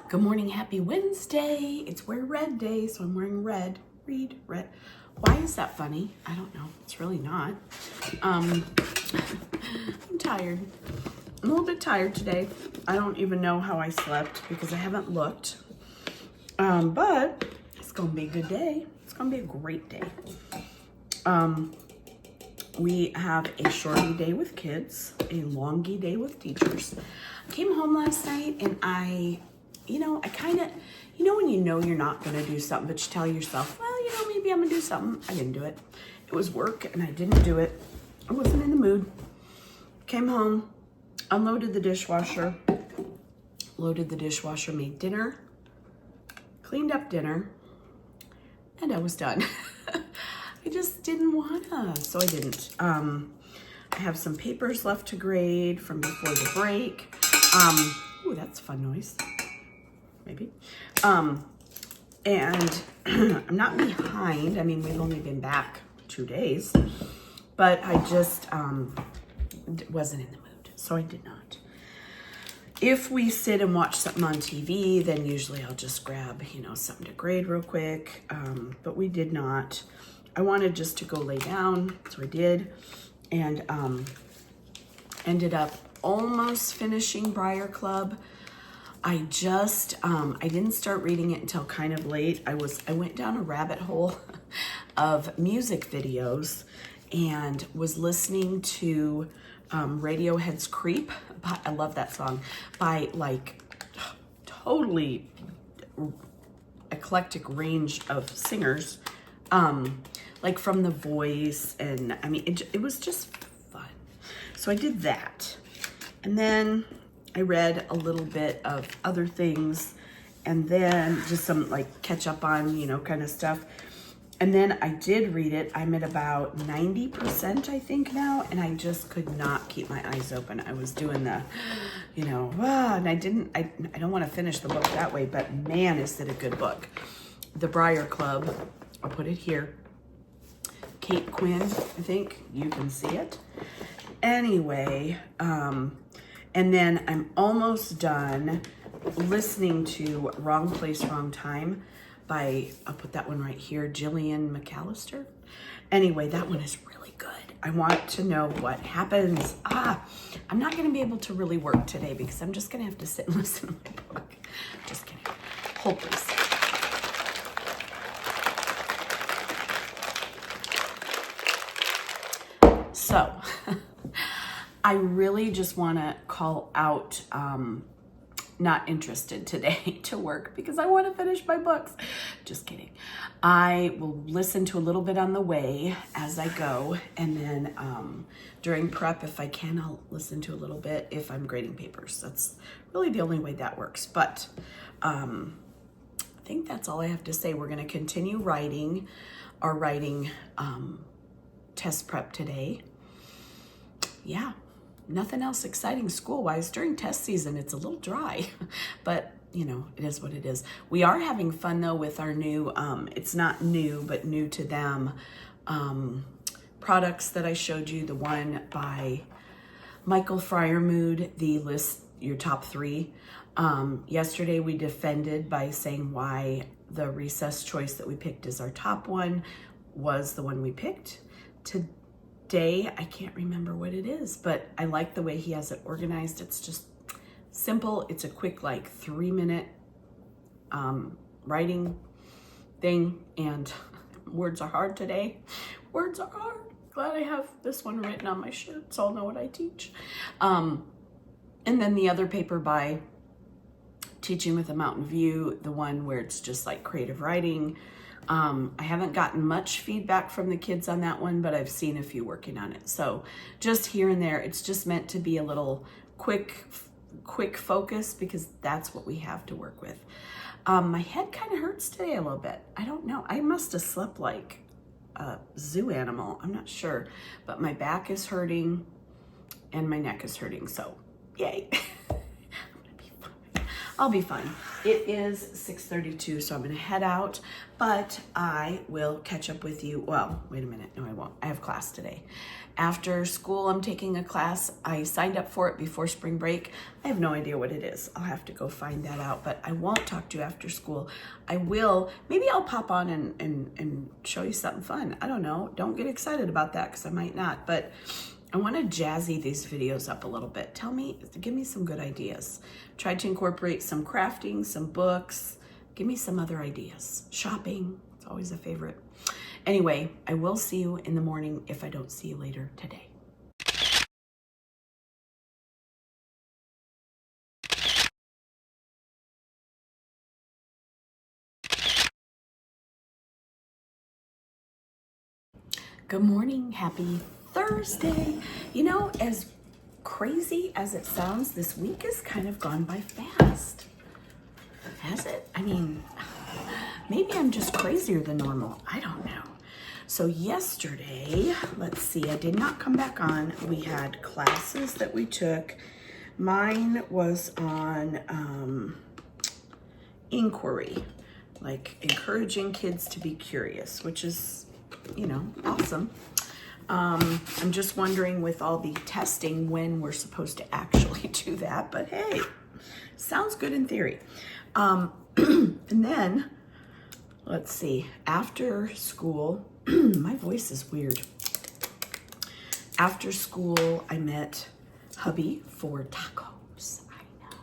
Good morning, happy Wednesday. It's Wear Red Day, so I'm wearing red. Read red. Why is that funny? I don't know. It's really not. I'm tired. I'm a little bit tired today. I don't even know how I slept because I haven't looked. But it's gonna be a good day. It's gonna be a great day. We have a shorty day with kids, a longy day with teachers. I came home last night and I kind of, when you're not going to do something, but you tell yourself, well, maybe I'm going to do something. I didn't do it. It was work and I didn't do it. I wasn't in the mood. Came home, unloaded the dishwasher, loaded the dishwasher, made dinner, cleaned up dinner, and I was done. I just didn't wanna, so I didn't. I have some papers left to grade from before the break. Ooh, that's a fun noise. Maybe. And I'm not behind. I mean, we've only been back 2 days, but I just wasn't in the mood, so I did not. If we sit and watch something on TV, then usually I'll just grab, something to grade real quick, but we did not. I wanted just to go lay down, so I did, and ended up almost finishing Briar Club. I didn't start reading it until kind of late. I went down a rabbit hole of music videos and was listening to Radiohead's Creep. I love that song, by like totally eclectic range of singers, like from The Voice, and I mean, it was just fun. So I did that. And then I read a little bit of other things, and then just some like catch up on, kind of stuff. And then I did read it. I'm at about 90%, I think now, and I just could not keep my eyes open. I was doing the, and I don't want to finish the book that way, but man, is it a good book. The Briar Club, I'll put it here. Kate Quinn, I think you can see it. Anyway, and then I'm almost done listening to Wrong Place, Wrong Time by, I'll put that one right here, Gillian McAllister. Anyway, that one is really good. I want to know what happens. I'm not going to be able to really work today because I'm just going to have to sit and listen to my book. Just kidding. Hold please. So, I really just want to call out not interested today to work because I want to finish my books. Just kidding. I will listen to a little bit on the way as I go, and then during prep, if I can, I'll listen to a little bit if I'm grading papers. That's really the only way that works. But I think that's all I have to say. We're going to continue writing our writing test prep today. Yeah. Nothing else exciting school-wise. During test season, it's a little dry, but it is what it is. We are having fun though with our new, it's not new, but new to them, products that I showed you. The one by Michael Fryermood, the list, your top 3. Yesterday we defended by saying why the recess choice that we picked as our top one was the one we picked. Today, I can't remember what it is, but I like the way he has it organized. It's just simple. It's a quick, 3-minute writing thing, and words are hard today. Words are hard. Glad I have this one written on my shirt so I'll know what I teach. And then the other paper by Teaching with a Mountain View, the one where it's just like creative writing. I haven't gotten much feedback from the kids on that one, but I've seen a few working on it. So just here and there, it's just meant to be a little quick focus because that's what we have to work with. My head kind of hurts today a little bit. I don't know. I must have slept like a zoo animal. I'm not sure, but my back is hurting and my neck is hurting. So yay. I'll be fine. It is 6:32, so I'm gonna head out, but I will catch up with you. Well, wait a minute, no I won't. I have class today. After school, I'm taking a class. I signed up for it before spring break. I have no idea what it is. I'll have to go find that out, but I won't talk to you after school. I will, maybe I'll pop on and show you something fun. I don't know, don't get excited about that because I might not, but I want to jazzy these videos up a little bit. Give me some good ideas. Tried to incorporate some crafting, some books. Give me some other ideas. Shopping, it's always a favorite. Anyway, I will see you in the morning if I don't see you later today. Good morning, happy Thursday. You know, as crazy as it sounds, this week has kind of gone by fast. Has it? I mean, maybe I'm just crazier than normal. I don't know. So yesterday, let's see, I did not come back on. We had classes that we took. Mine was on inquiry, like encouraging kids to be curious, which is, you know, awesome. I'm just wondering with all the testing when we're supposed to actually do that, but hey, sounds good in theory. And then, let's see, after school, my voice is weird. After school, I met hubby for tacos. I know.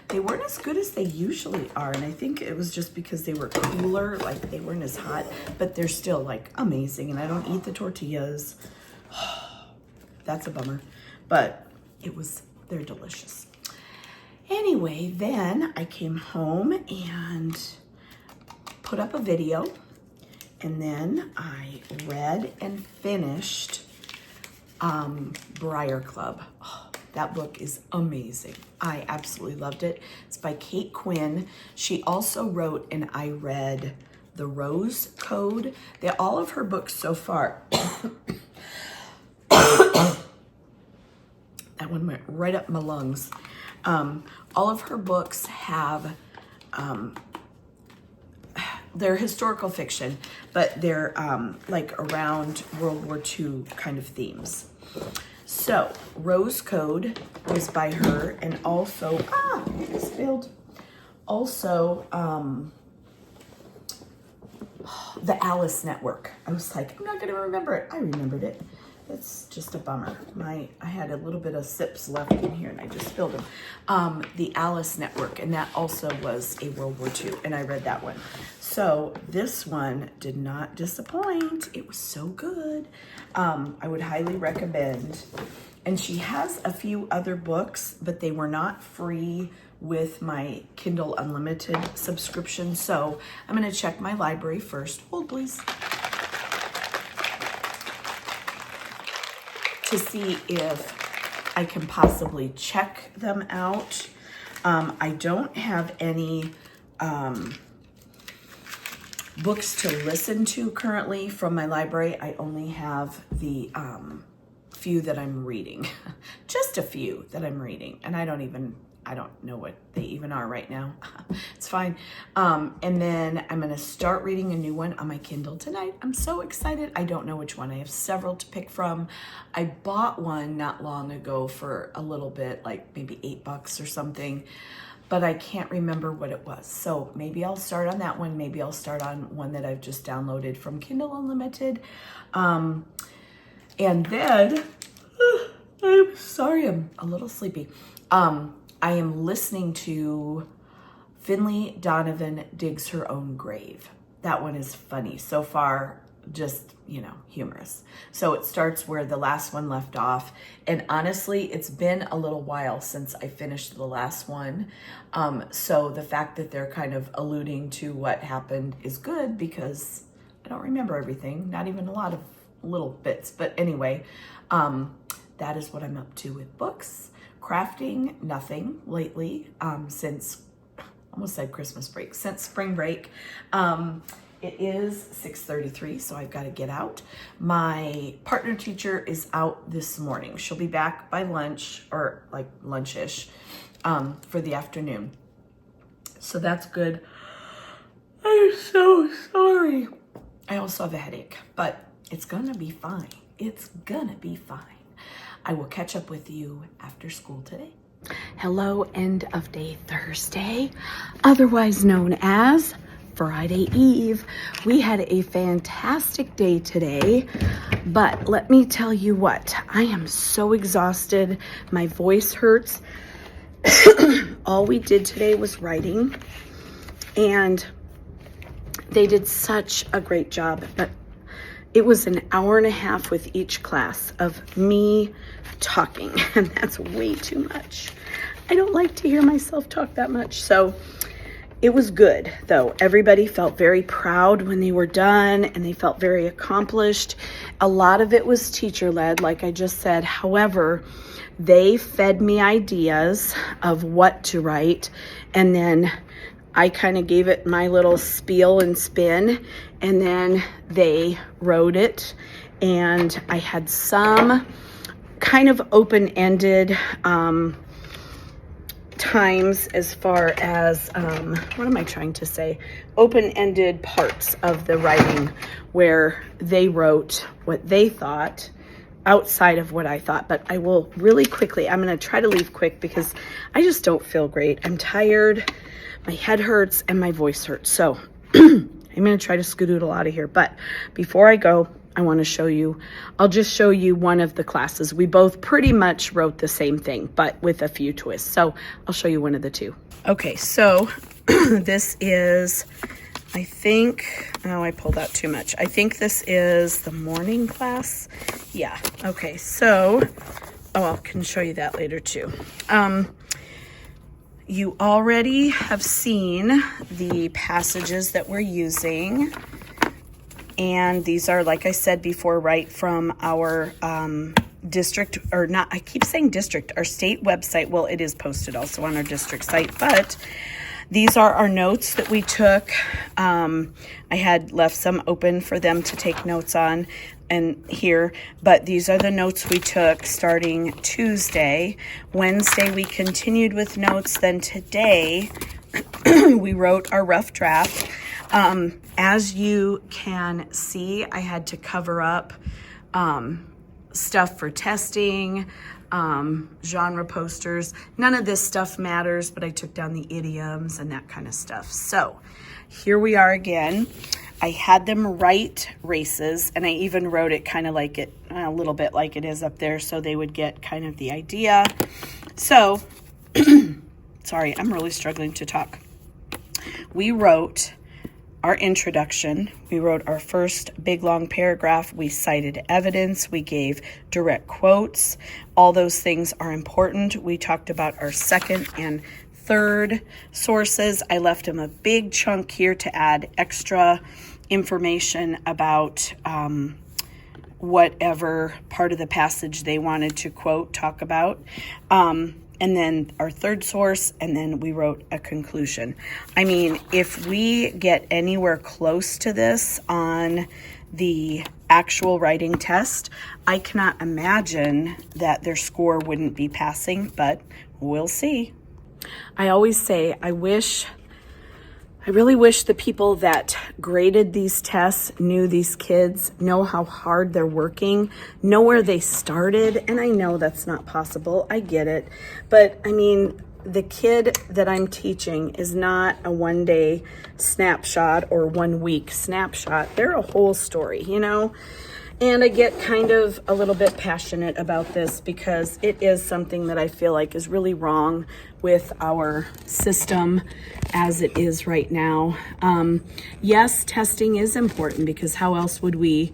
They weren't as good as they usually are, and I think it was just because they were cooler, like they weren't as hot, but they're still like amazing, and I don't eat the tortillas. That's a bummer, but they're delicious. Anyway, then I came home and put up a video, and then I read and finished Briar Club. Oh, that book is amazing. I absolutely loved it. It's by Kate Quinn. She also wrote, and I read The Rose Code. All of her books so far, that one went right up my lungs. All of her books have, they're historical fiction, but they're like around World War II kind of themes. So, Rose Code was by her, and also, it spilled. Also, the Alice Network. I was like, I'm not gonna remember it. I remembered it. It's just a bummer. I had a little bit of sips left in here and I just spilled them. The Alice Network, and that also was a World War II, and I read that one. So this one did not disappoint. It was so good. I would highly recommend. And she has a few other books, but they were not free with my Kindle Unlimited subscription. So I'm gonna check my library first. Hold please. To see if I can possibly check them out. I don't have any books to listen to currently from my library. I only have the few that I'm reading. Just a few that I'm reading, and I don't know what they even are right now. It's fine. And then I'm gonna start reading a new one on my Kindle tonight. I'm so excited. I don't know which one. I have several to pick from. I bought one not long ago for a little bit, like maybe $8 or something, but I can't remember what it was. So maybe I'll start on that one. Maybe I'll start on one that I've just downloaded from Kindle Unlimited. And then, I'm sorry, I'm a little sleepy. I am listening to Finley Donovan Digs Her Own Grave. That one is funny. So far, just, you know, humorous. So it starts where the last one left off. And honestly, it's been a little while since I finished the last one. So the fact that they're kind of alluding to what happened is good because I don't remember everything, not even a lot of little bits. But anyway, that is what I'm up to with books. Crafting, nothing lately, since, almost said Christmas break, since spring break. It is 6:33, so I've got to get out. My partner teacher is out this morning. She'll be back by lunch, or like lunch-ish, for the afternoon. So that's good. I'm so sorry. I also have a headache, but it's gonna be fine. It's gonna be fine. I will catch up with you after school today. Hello, end of day Thursday, otherwise known as Friday Eve. We had a fantastic day today, but let me tell you what, I am so exhausted. My voice hurts. All we did today was writing, and they did such a great job, but it was an hour and a half with each class of me talking, and that's way too much. I don't like to hear myself talk that much, so it was good, though. Everybody felt very proud when they were done, and they felt very accomplished. A lot of it was teacher-led, like I just said. However, they fed me ideas of what to write, and then I kind of gave it my little spiel and spin, and then they wrote it. And I had some kind of open-ended times as far as, what am I trying to say? Open-ended parts of the writing where they wrote what they thought outside of what I thought. But I will really quickly, I'm going to try to leave quick because I just don't feel great. I'm tired. My head hurts and my voice hurts. So I'm going to try to skedoodle out of here. But before I go, I want to show you, I'll just show you one of the classes. We both pretty much wrote the same thing, but with a few twists. So I'll show you one of the two. Okay, so this is, I think, oh, I pulled out too much. I think this is the morning class. Yeah, okay, so, oh, I can show you that later too. You already have seen the passages that we're using, and these are, like I said before, right from our district, or not, I keep saying district, our state website. Well, it is posted also on our district site, but these are our notes that we took. I had left some open for them to take notes on and here, but these are the notes we took starting Tuesday. Wednesday, we continued with notes. Then today, we wrote our rough draft. As you can see, I had to cover up stuff for testing, genre posters. None of this stuff matters, but I took down the idioms and that kind of stuff. So here we are again. I had them write races, and I even wrote it kind of like it, a little bit like it is up there, so they would get kind of the idea. So, sorry, I'm really struggling to talk. We wrote our introduction. We wrote our first big long paragraph. We cited evidence. We gave direct quotes. All those things are important. We talked about our second and third sources. I left them a big chunk here to add extra information about whatever part of the passage they wanted to quote, talk about. And then our third source, and then we wrote a conclusion. I mean, if we get anywhere close to this on the actual writing test, I cannot imagine that their score wouldn't be passing, but we'll see. I always say, I really wish the people that graded these tests knew these kids, know how hard they're working, know where they started. And I know that's not possible. I get it. But I mean, the kid that I'm teaching is not a one-day snapshot or 1 week snapshot. They're a whole story, you know? And I get kind of a little bit passionate about this because it is something that I feel like is really wrong with our system as it is right now. Yes, testing is important because how else would we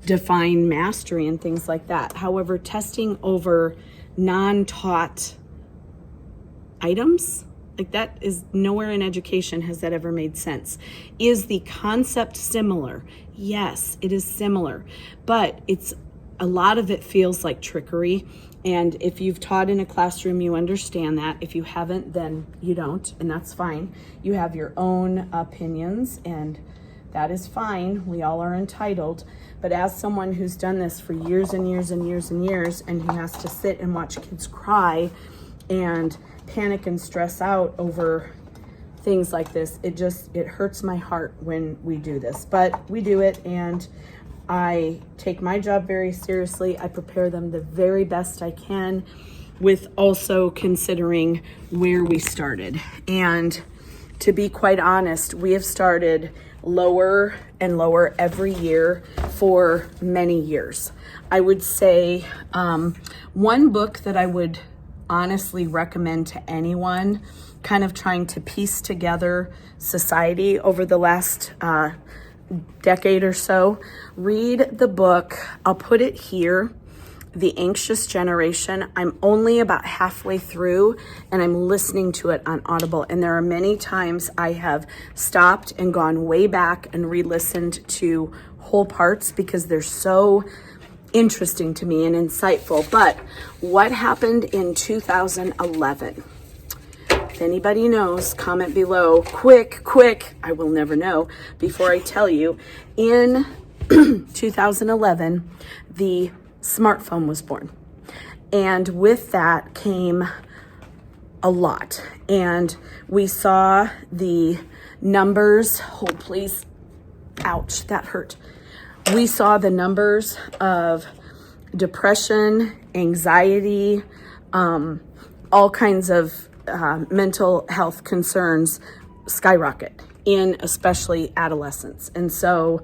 define mastery and things like that? However, testing over non-taught items, like that is nowhere in education has that ever made sense. Is the concept similar? Yes, it is similar, but a lot of it feels like trickery. And if you've taught in a classroom, you understand that. If you haven't, then you don't, and that's fine. You have your own opinions, and that is fine. We all are entitled. But as someone who's done this for years and years and years and years, and who has to sit and watch kids cry and panic and stress out over things like this. It hurts my heart when we do this, but we do it, and I take my job very seriously. I prepare them the very best I can, with also considering where we started. And to be quite honest, we have started lower and lower every year for many years. I would say one book that I would honestly recommend to anyone kind of trying to piece together society over the last decade or so, read the book. I'll put it here, The Anxious Generation. I'm only about halfway through, and I'm listening to it on Audible. And there are many times I have stopped and gone way back and re-listened to whole parts because they're so interesting to me and insightful. But what happened in 2011? If anybody knows, comment below. Quick, I will never know before I tell you. In 2011, the smartphone was born. And with that came a lot. And we saw the numbers, hold please, ouch, that hurt. We saw the numbers of depression, anxiety, all kinds of mental health concerns skyrocket in especially adolescents. And so,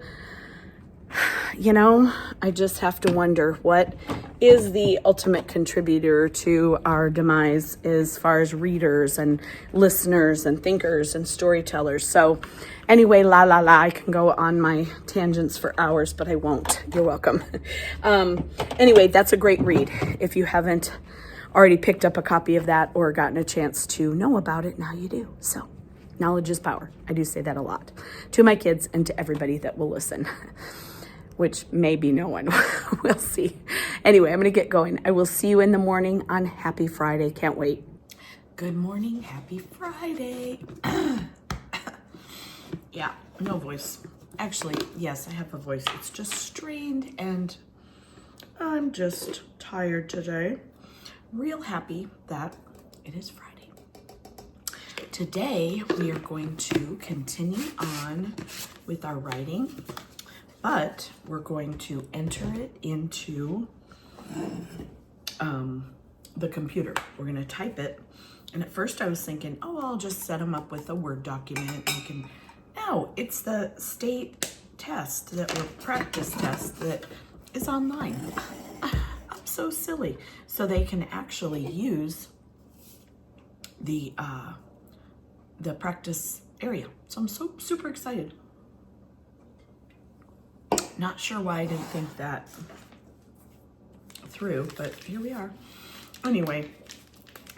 you know, I just have to wonder what is the ultimate contributor to our demise as far as readers and listeners and thinkers and storytellers. So anyway, I can go on my tangents for hours, but I won't. You're welcome. Anyway, that's a great read. If you haven't already picked up a copy of that or gotten a chance to know about it, now you do. So knowledge is power. I do say that a lot to my kids and to everybody that will listen, which maybe no one. We'll see. Anyway, I'm going to get going. I will see you in the morning on Happy Friday. Can't wait. Good morning. Happy Friday. Yeah, no voice. Actually, yes, I have a voice. It's just strained, and I'm just tired today. Real happy that it is Friday. Today, we are going to continue on with our writing, but we're going to enter it into the computer. We're going to type it. And at first I was thinking, oh, I'll just set them up with a Word document and you can. No, it's the state test, or practice test that is online. I'm so silly. So they can actually use the practice area. So I'm so super excited. Not sure why I didn't think that through, but here we are. Anyway,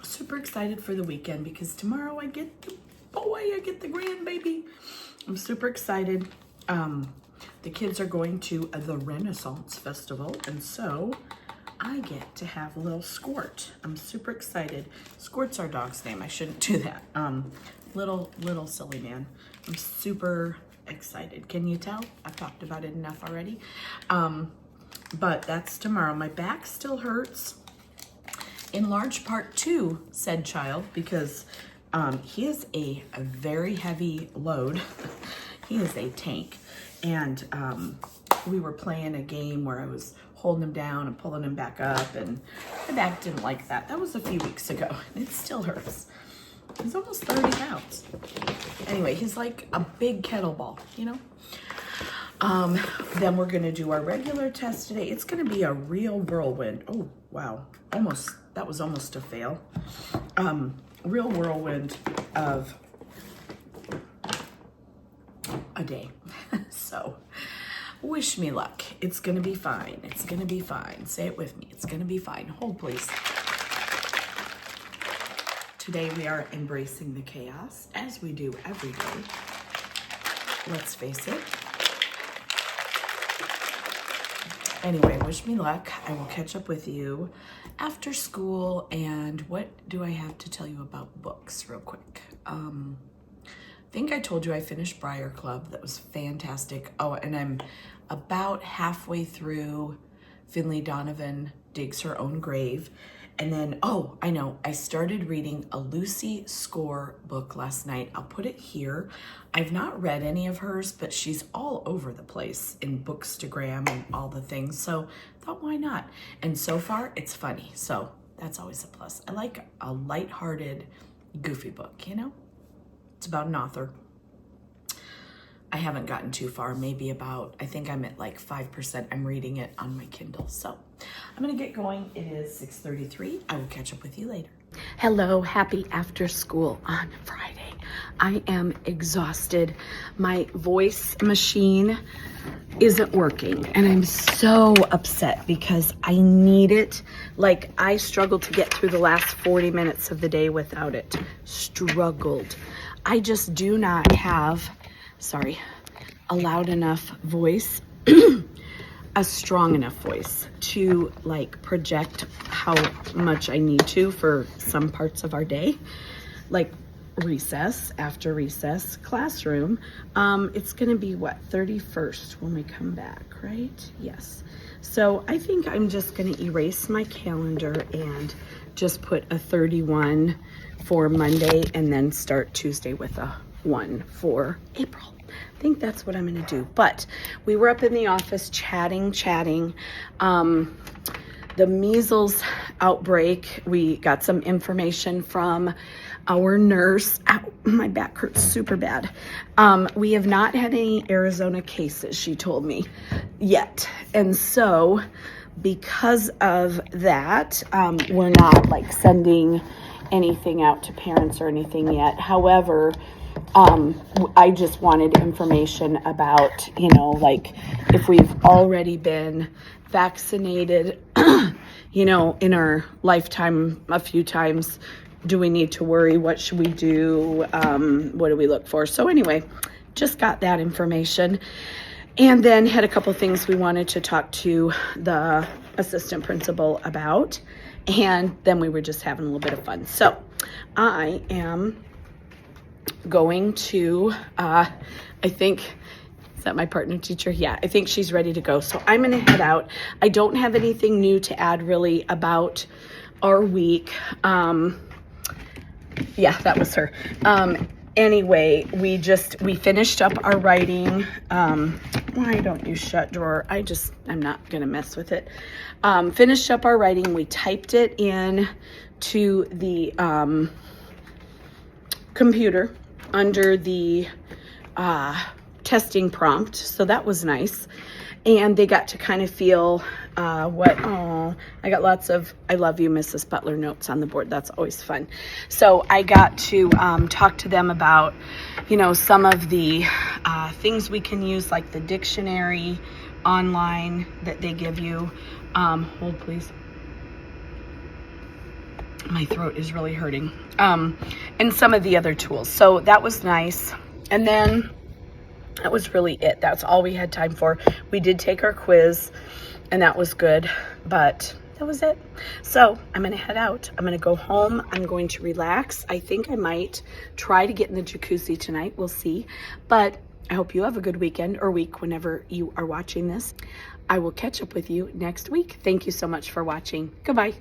super excited for the weekend because tomorrow I get the grandbaby. I'm super excited. The kids are going to the Renaissance Festival, and so I get to have a little Squirt. I'm super excited. Squirt's our dog's name. I shouldn't do that. Little silly man. I'm super excited. Can you tell? I've talked about it enough already. But that's tomorrow. My back still hurts, in large part too, said child, because he is a very heavy load. He is a tank. And we were playing a game where I was holding him down and pulling him back up, and my back didn't like that. That was a few weeks ago, and it still hurts. He's almost 30 pounds. Anyway, he's like a big kettlebell, you know? Then we're gonna do our regular test today. It's gonna be a real whirlwind. Oh, wow. That was almost a fail. Real whirlwind of a day. So wish me luck. It's gonna be fine. It's gonna be fine. Say it with me. It's gonna be fine. Hold please. Today we are embracing the chaos, as we do every day. Let's face it. Anyway, wish me luck. I will catch up with you after school. And what do I have to tell you about books real quick? I think I told you I finished Briar Club. That was fantastic. Oh, and I'm about halfway through Finley Donovan Digs Her Own Grave. And then, oh, I know, I started reading a Lucy Score book last night. I'll put it here. I've not read any of hers, but she's all over the place in Bookstagram and all the things. So I thought, why not? And so far, it's funny. So that's always a plus. I like a lighthearted, goofy book, you know? It's about an author. I haven't gotten too far, maybe about, I think I'm at like 5%. I'm reading it on my Kindle. So I'm gonna get going. It is 6:33. I will catch up with you later. Hello, happy after school on Friday. I am exhausted. My voice machine isn't working and I'm so upset because I need it. Like I struggled to get through the last 40 minutes of the day without it. Struggled. I just do not have, a loud enough voice, a strong enough voice to like project how much I need to for some parts of our day, like recess, after recess, classroom. It's gonna be what, 31st when we come back, right? Yes. So I think I'm just gonna erase my calendar and just put a 31 for Monday and then start Tuesday with a 1 for April. I think that's what I'm gonna do. But we were up in the office chatting. The measles outbreak, we got some information from our nurse. Ow, my back hurts super bad. We have not had any Arizona cases, she told me, yet. And so because of that, we're not like sending anything out to parents or anything yet. However, I just wanted information about, you know, like if we've already been vaccinated, you know, in our lifetime a few times, do we need to worry? What should we do? What do we look for? So anyway, just got that information and then had a couple things we wanted to talk to the assistant principal about. And then we were just having a little bit of fun. So I am going to, I think, is that my partner teacher? Yeah, I think she's ready to go. So I'm going to head out. I don't have anything new to add really about our week. Yeah, that was her. Anyway, we finished up our writing. Why don't you shut, drawer? I'm not going to mess with it. Finished up our writing. We typed it in to the computer under the testing prompt. So that was nice. And they got to kind of feel I got lots of I love you, Mrs. Butler notes on the board. That's always fun. So I got to talk to them about, you know, some of the things we can use, like the dictionary online that they give you. Hold please. My throat is really hurting. And some of the other tools. So that was nice. And then that was really it. That's all we had time for. We did take our quiz and that was good, but that was it. So I'm going to head out. I'm going to go home. I'm going to relax. I think I might try to get in the jacuzzi tonight. We'll see. But I hope you have a good weekend or week whenever you are watching this. I will catch up with you next week. Thank you so much for watching. Goodbye.